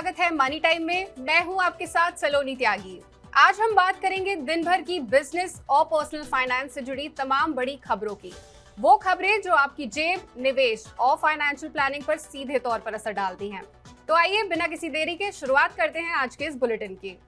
स्वागत है money time में। मैं हूं आपके साथ सलोनी त्यागी। आज हम बात करेंगे दिन भर की बिजनेस और पर्सनल फाइनेंस से जुड़ी तमाम बड़ी खबरों की। वो खबरें जो आपकी जेब, निवेश और फाइनेंशियल प्लानिंग पर सीधे तौर पर असर डालती हैं। तो आइए बिना किसी देरी के शुरुआत करते हैं आज के इस बुलेटिन की।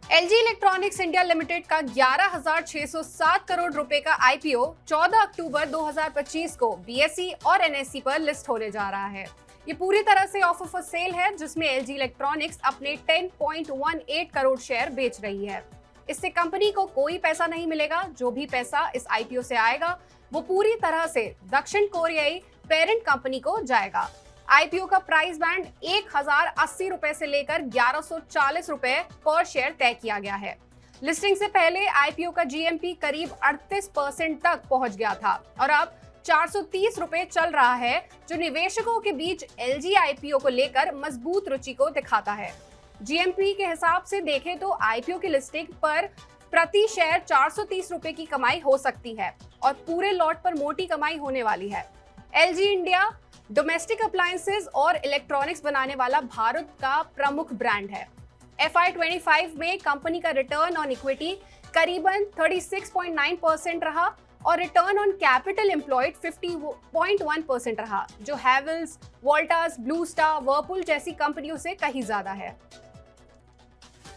एलजी इलेक्ट्रॉनिक्स इंडिया लिमिटेड का 11,607 करोड़ रुपए का आईपीओ 14 अक्टूबर 2025 को बीएसई और एनएसई पर लिस्ट होने जा रहा है। ये पूरी तरह से ऑफर फॉर सेल है, जिसमें एलजी इलेक्ट्रॉनिक्स अपने 10.18 करोड़ शेयर बेच रही है। इससे कंपनी को कोई पैसा नहीं मिलेगा। जो भी पैसा इस आईपीओ से आएगा वो पूरी तरह से दक्षिण कोरियाई पेरेंट कंपनी को जाएगा। आईपीओ का प्राइस बैंड 1,080 रुपए से लेकर 1,140 रुपए पर शेयर तय किया गया है। लिस्टिंग से पहले आईपीओ का जीएमपी करीब 38% तक पहुंच गया था और अब 430 रुपए चल रहा है, जो निवेशकों के बीच एलजी आईपीओ को लेकर मजबूत रुचि को दिखाता है। जीएमपी के हिसाब से देखें तो आईपीओ की लिस्टिंग पर प्रति शेयर 430 रुपए की कमाई हो सकती है और पूरे लॉट पर मोटी कमाई होने वाली है। एलजी इंडिया डोमेस्टिक अप्लायंसेज और इलेक्ट्रॉनिक्स बनाने वाला भारत का प्रमुख ब्रांड है। FY25 में कंपनी का रिटर्न ऑन इक्विटी करीबन 36.9% रहा और रिटर्न ऑन कैपिटल एम्प्लॉयड 50.1% रहा, जो Havells, Voltas, blue star, Whirlpool जैसी कंपनियों से कहीं ज्यादा है।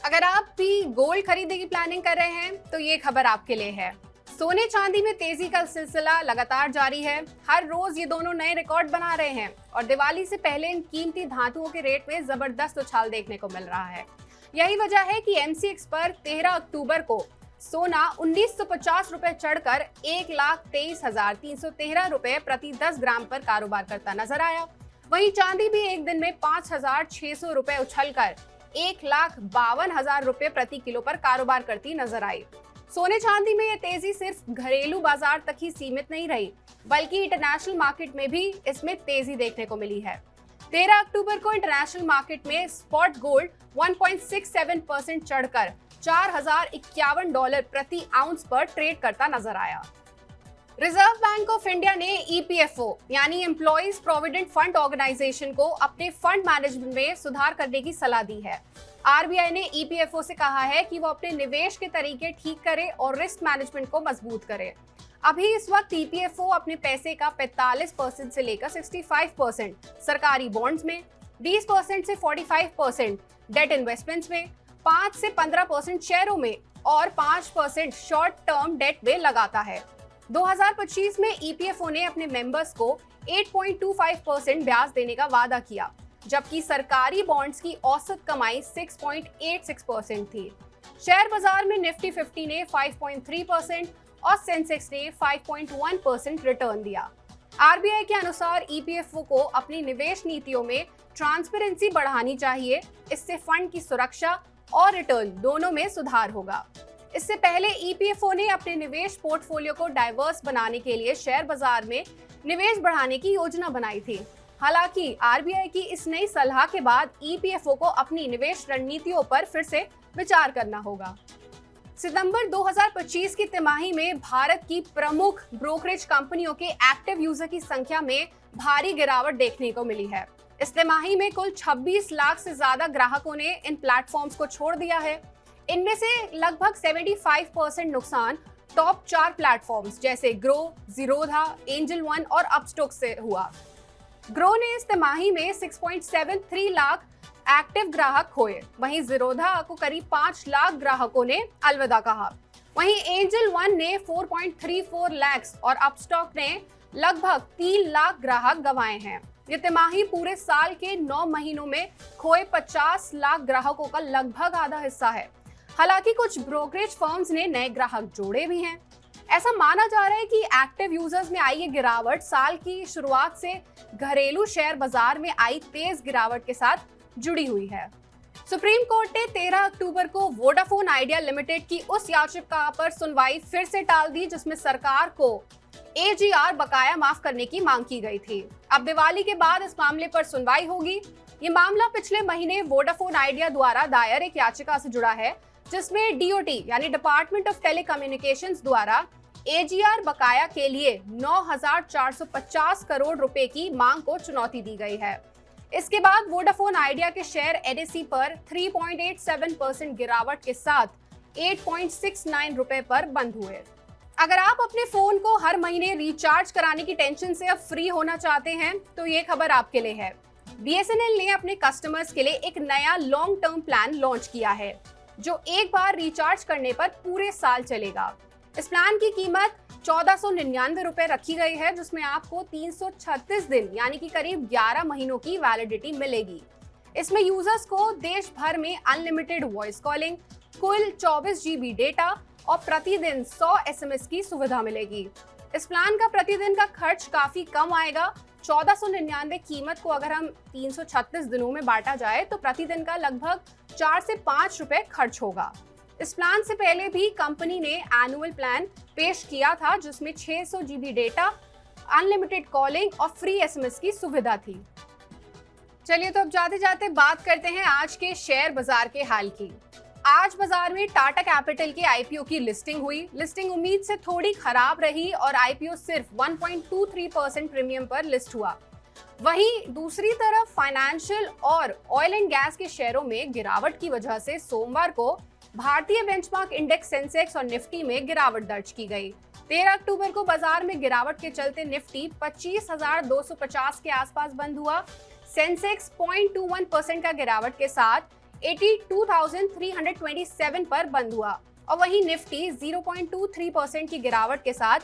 अगर आप भी गोल्ड खरीदने की प्लानिंग कर रहे हैं तो ये खबर आपके लिए है। सोने चांदी में तेजी का सिलसिला लगातार जारी है। हर रोज ये दोनों नए रिकॉर्ड बना रहे हैं और दिवाली से पहले इन कीमती धातुओं के रेट में जबरदस्त उछाल देखने को मिल रहा है। यही वजह है कि एमसीएक्स पर 13 अक्टूबर को सोना 1950 रुपए चढ़कर 1,23,313 रुपए प्रति 10 ग्राम पर कारोबार करता नजर आया। वहीं चांदी भी एक दिन में 5,600 रुपए उछलकर 1,52,000 रुपए प्रति किलो पर कारोबार करती नजर आई। सोने चांदी में ये तेजी सिर्फ घरेलू बाजार तक ही सीमित नहीं रही, बल्कि इंटरनेशनल मार्केट में भी इसमें तेजी देखने को मिली है। 13 अक्टूबर को इंटरनेशनल मार्केट में स्पॉट गोल्ड 1.67% चढ़कर $4,051 प्रति आउंस पर ट्रेड करता नजर आया। रिजर्व बैंक ऑफ इंडिया ने ईपीएफओ यानी एम्प्लॉइज प्रोविडेंट फंड ऑर्गेनाइजेशन को अपने फंड मैनेजमेंट में सुधार करने की सलाह दी है। आरबीआई ने ईपीएफओ से कहा है कि वो अपने निवेश के तरीके ठीक करे और रिस्क मैनेजमेंट को मजबूत करे। अभी इस वक्त ईपीएफओ अपने पैसे का 45% से लेकर 65% सरकारी बॉन्ड्स में, 20% से 45% डेट इन्वेस्टमेंट्स में, 5 से 15% शेयरों में और 5% शॉर्ट टर्म डेट में लगाता है। 2025 में ईपीएफओ ने अपने मेंबर्स को 8.25% ब्याज देने का वादा किया, जबकि सरकारी बॉन्ड्स की औसत कमाई 6.86% थी। शेयर बाजार में निफ्टी 50 ने 5.3% और सेंसेक्स ने 5.1% रिटर्न दिया। आरबीआई के अनुसार ईपीएफओ को अपनी निवेश नीतियों में ट्रांसपेरेंसी बढ़ानी चाहिए। इससे फंड की सुरक्षा और रिटर्न दोनों में सुधार होगा। इससे पहले ईपीएफओ ने अपने निवेश पोर्टफोलियो को डाइवर्स बनाने के लिए शेयर बाजार में निवेश बढ़ाने की योजना बनाई थी। हालांकि आरबीआई की इस नई सलाह के बाद ईपीएफओ को अपनी निवेश रणनीतियों पर फिर से विचार करना होगा। सितंबर 2025 की तिमाही में भारत की प्रमुख ब्रोकरेज कंपनियों के एक्टिव यूजर की संख्या में भारी गिरावट देखने को मिली है। इस तिमाही में कुल 26 लाख से ज्यादा ग्राहकों ने इन प्लेटफॉर्म्स को छोड़ दिया है। इनमें से लगभग 75% नुकसान टॉप 4 प्लेटफॉर्म्स जैसे ग्रो, जीरोधा, एंजल वन और अपस्टॉक से हुआ। ग्रो ने इस तिमाही में 6.73 लाख एक्टिव ग्राहक खोए। वहीं जीरोधा को करीब 5 लाख ग्राहकों ने अलविदा कहा। वहीं एंजल वन ने 4.34 लाख और अपस्टॉक ने लगभग 3 लाख ग्राहक गंवाए हैं। ये तिमाही पूरे साल के 9 महीनों में खोए 50 लाख ग्राहकों का लगभग आधा हिस्सा है। हालांकि कुछ ब्रोकरेज फर्म्स ने नए ग्राहक जोड़े भी हैं। ऐसा माना जा रहा है कि एक्टिव यूजर्स में आई ये गिरावट साल की शुरुआत से घरेलू शेयर बाजार में आई तेज गिरावट के साथ जुड़ी हुई है। सुप्रीम कोर्ट ने 13 अक्टूबर को वोडाफोन आइडिया लिमिटेड की उस याचिका पर सुनवाई फिर से टाल दी, जिसमें सरकार को एजीआर बकाया माफ करने की मांग की गई थी। अब दिवाली के बाद इस मामले पर सुनवाई होगी। ये मामला पिछले महीने वोडाफोन आइडिया द्वारा दायर एक याचिका से जुड़ा है, जिसमें डीओटी यानी डिपार्टमेंट ऑफ टेलीकम्युनिकेशंस द्वारा एजीआर बकाया के लिए 9,450 करोड़ रुपए की मांग को चुनौती दी गई है। इसके बाद वोडाफोन आइडिया के शेयर एनएसई पर 3.87% गिरावट के साथ 8.69 रुपए पर बंद हुए। अगर आप अपने फोन को हर महीने रिचार्ज कराने की टेंशन से अब फ्री होना चाहते हैं तो ये खबर आपके लिए है। बीएसएनएल ने अपने कस्टमर्स के लिए एक नया लॉन्ग टर्म प्लान लॉन्च किया है जो एक बार रिचार्ज करने पर पूरे साल चलेगा। इस प्लान की कीमत 1499 रुपए रखी गई है, जिसमें आपको 336 दिन यानी कि करीब 11 महीनों की वैलिडिटी मिलेगी। इसमें यूजर्स को देश भर में अनलिमिटेड वॉइस कॉलिंग, कुल 24 GB डेटा और प्रतिदिन 100 SMS की सुविधा मिलेगी। इस प्लान का प्रतिदिन का खर्च काफी कम आएगा। 1499 कीमत को अगर हम 336 दिनों में बांटा जाए तो प्रतिदिन का लगभग 4 से 5 रुपए खर्च होगा। इस प्लान से पहले भी कंपनी ने एनुअल प्लान पेश किया था जिसमें 600 GB डेटा, अनलिमिटेड कॉलिंग और फ्री SMS की सुविधा थी। चलिए तो अब जाते जाते बात करते हैं आज के शेयर बाजार के हाल की। आज बाजार में टाटा कैपिटल के आईपीओ की लिस्टिंग हुई। लिस्टिंग उम्मीद से थोड़ी खराब रही और आईपीओ सिर्फ 1.23% प्रीमियम पर लिस्ट हुआ। वहीं दूसरी तरफ फाइनेंशियल और ऑयल एंड गैस के शेयरों में गिरावट की वजह से सोमवार को भारतीय बेंचमार्क इंडेक्स सेंसेक्स और निफ्टी में गिरावट दर्ज की गई। 13 अक्टूबर को बाजार में गिरावट के चलते निफ्टी 25,250 के आसपास बंद हुआ। सेंसेक्स 0.21% का गिरावट के साथ 82,327 पर बंद हुआ और वहीं निफ्टी 0.23% की गिरावट के साथ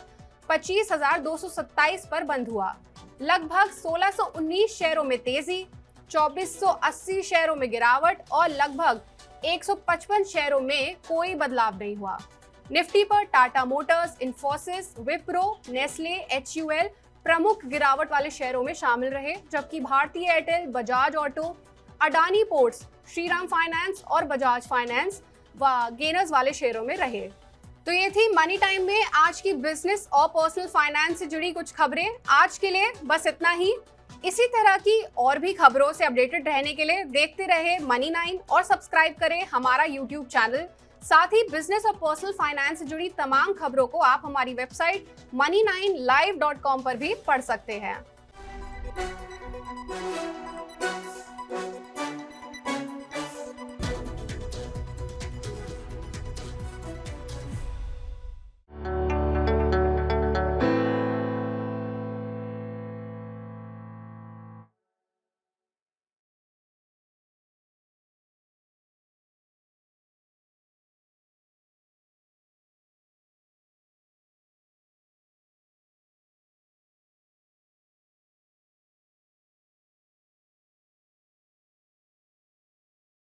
25,227 पर बंद हुआ। लगभग 1,619 शेयरों में तेजी, 2,480 शेयरों में गिरावट और लगभग 155 शेयरों में कोई बदलाव नहीं हुआ। निफ्टी पर Tata Motors, Infosys, Wipro, Nestle, HUL प्रमुख गिरावट वाले शेयरों में शामिल रहे, जबकि भारतीय Airtel, Bajaj auto, Adani ports, Shriram finance और बजाज फाइनेंस व गेनर्स वाले शेयरों में रहे। तो ये थी मनी टाइम में आज की बिजनेस और पर्सनल फाइनेंस से जुड़ी कुछ खबरें। आज के लिए बस इतना ही। इसी तरह की और भी खबरों से अपडेटेड रहने के लिए देखते रहे मनी 9 और सब्सक्राइब करें हमारा यूट्यूब चैनल। साथ ही बिजनेस और पर्सनल फाइनेंस से जुड़ी तमाम खबरों को आप हमारी वेबसाइट money9live.com पर भी पढ़ सकते हैं।